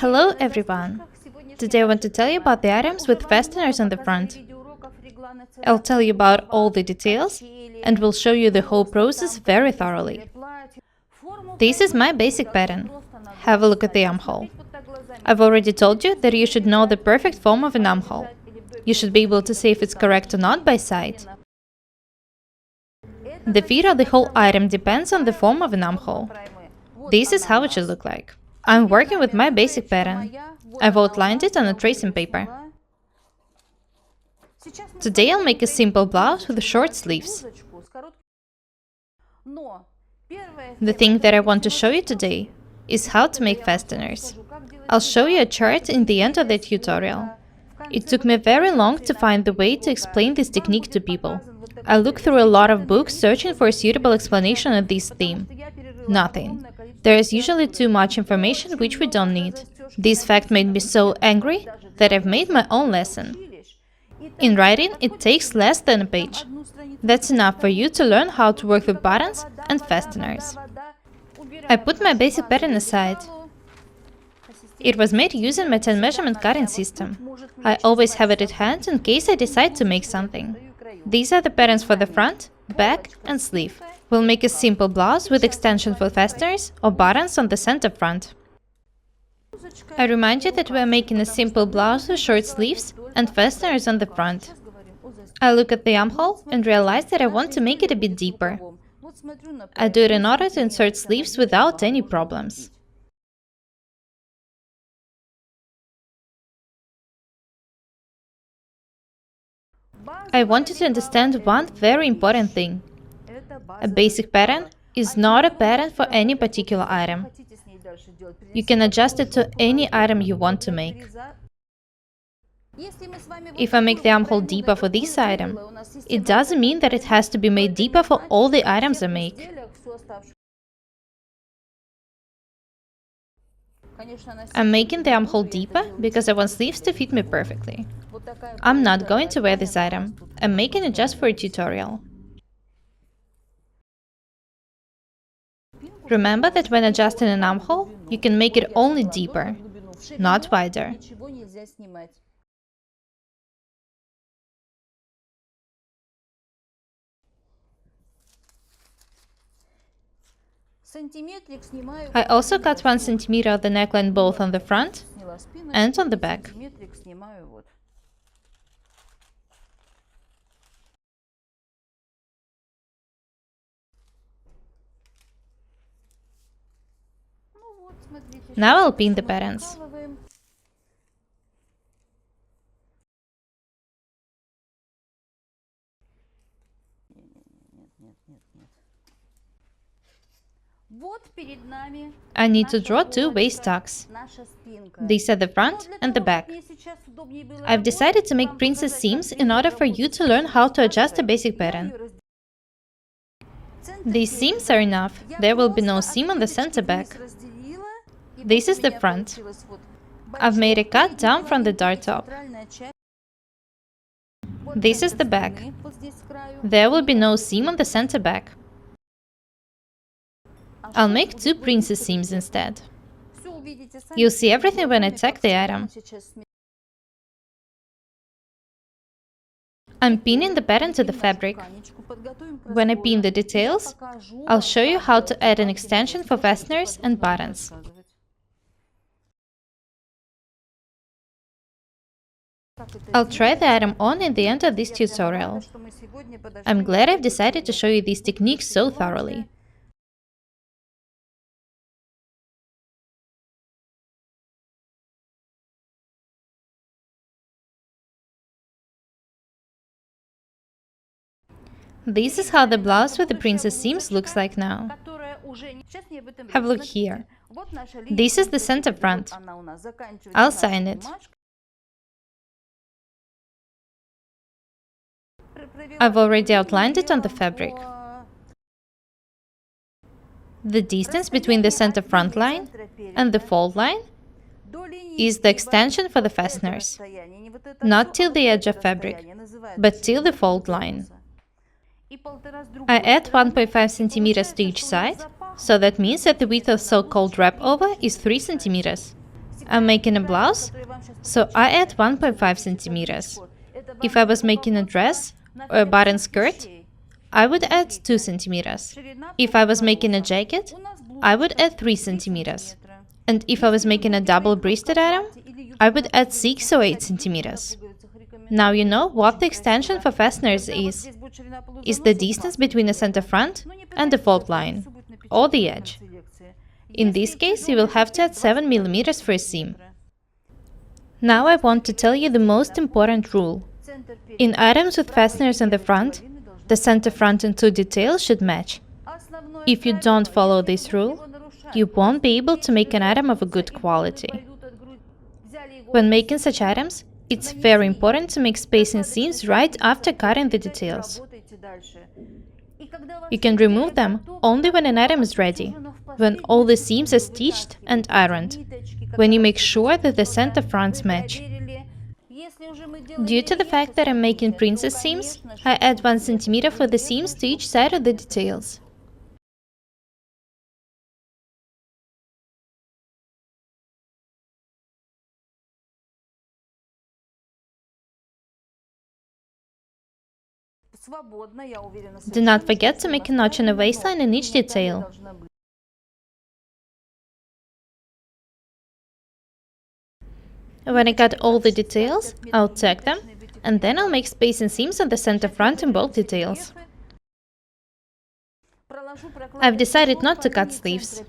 Hello everyone! Today I want to tell you about the items with fasteners on the front. I'll tell you about all the details and will show you the whole process very thoroughly. This is my basic pattern. Have a look at the armhole. I've already told you that you should know the perfect form of an armhole. You should be able to see if it's correct or not by sight. The fit of the whole item depends on the form of an armhole. This is how it should look like. I'm working with my basic pattern. I've outlined it on a tracing paper. Today I'll make a simple blouse with short sleeves. The thing that I want to show you today is how to make fasteners. I'll show you a chart in the end of the tutorial. It took me very long to find the way to explain this technique to people. I looked through a lot of books searching for a suitable explanation of this theme. Nothing. There is usually too much information which we don't need. This fact made me so angry that I've made my own lesson. In writing, it takes less than a page. That's enough for you to learn how to work with buttons and fasteners. I put my basic pattern aside. It was made using my 10 measurement cutting system. I always have it at hand in case I decide to make something. These are the patterns for the front, back and sleeve. We'll make a simple blouse with extension for fasteners or buttons on the center front. I remind you that we are making a simple blouse with short sleeves and fasteners on the front. I look at the armhole and realize that I want to make it a bit deeper. I do it in order to insert sleeves without any problems. I want you to understand one very important thing. A basic pattern is not a pattern for any particular item. You can adjust it to any item you want to make. If I make the armhole deeper for this item, it doesn't mean that it has to be made deeper for all the items I make. I'm making the armhole deeper because I want sleeves to fit me perfectly. I'm not going to wear this item. I'm making it just for a tutorial. Remember that when adjusting an armhole, you can make it only deeper, not wider. I also cut 1 centimeter of the neckline both on the front and on the back. Now I'll pin the patterns. I need to draw 2 waist tucks. These are the front and the back. I've decided to make princess seams in order for you to learn how to adjust a basic pattern. These seams are enough. There will be no seam on the center back. This is the front. I've made a cut down from the dart top. This is the back. There will be no seam on the center back. I'll make 2 princess seams instead. You'll see everything when I tack the item. I'm pinning the pattern to the fabric. When I pin the details, I'll show you how to add an extension for fasteners and buttons. I'll try the item on in the end of this tutorial. I'm glad I've decided to show you these techniques so thoroughly. This is how the blouse with the princess seams looks like now. Have a look here. This is the center front. I'll sign it. I've already outlined it on the fabric. The distance between the center front line and the fold line is the extension for the fasteners. Not till the edge of fabric, but till the fold line. I add 1.5 centimeters to each side, so that means that the width of so-called wrap over is 3 centimeters. I'm making a blouse, so I add 1.5 centimeters. If I was making a dress or a button skirt, I would add 2 centimeters. If I was making a jacket, I would add 3 centimeters. And if I was making a double-breasted item, I would add 6 or 8 centimeters. Now you know what the extension for fasteners is. It's the distance between the center front and the fault line, or the edge. In this case, you will have to add 7 millimeters for a seam. Now I want to tell you the most important rule. In items with fasteners in the front, the center front and two details should match. If you don't follow this rule, you won't be able to make an item of a good quality. When making such items, it's very important to make spacing seams right after cutting the details. You can remove them only when an item is ready, when all the seams are stitched and ironed, when you make sure that the center fronts match. Due to the fact that I'm making princess seams, I add 1 centimeter for the seams to each side of the details. Do not forget to make a notch on the waistline in each detail. When I cut all the details, I'll tag them, and then I'll make spacing seams on the center front in both details. I've decided not to cut sleeves.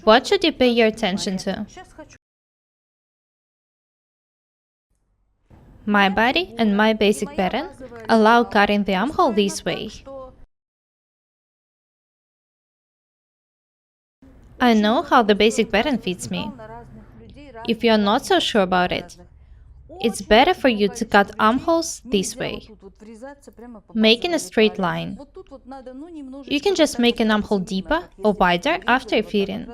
What should you pay your attention to? My body and my basic pattern allow cutting the armhole this way. I know how the basic pattern fits me. If you are not so sure about it, it's better for you to cut armholes this way, making a straight line. You can just make an armhole deeper or wider after fitting.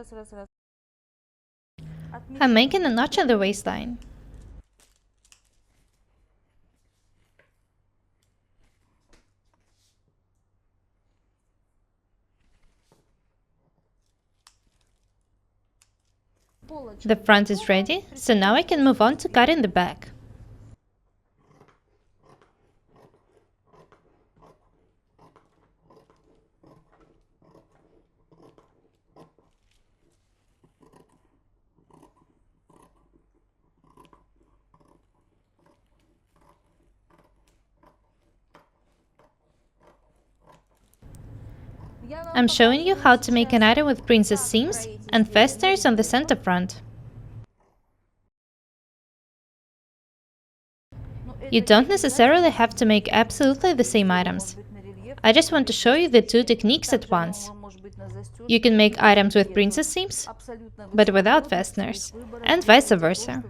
I'm making a notch on the waistline. The front is ready, so now I can move on to cutting the back. I'm showing you how to make an item with princess seams and fasteners on the center front. You don't necessarily have to make absolutely the same items. I just want to show you the two techniques at once. You can make items with princess seams, but without fasteners, and vice versa.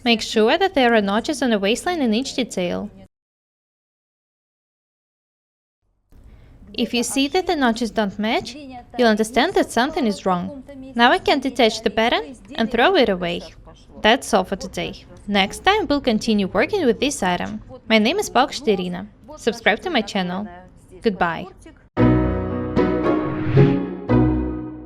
Make sure that there are notches on the waistline in each detail. If you see that the notches don't match, you'll understand that something is wrong. Now I can detach the pattern and throw it away. That's all for today. Next time we'll continue working with this item. My name is Paukštė Irina. Subscribe to my channel. Goodbye.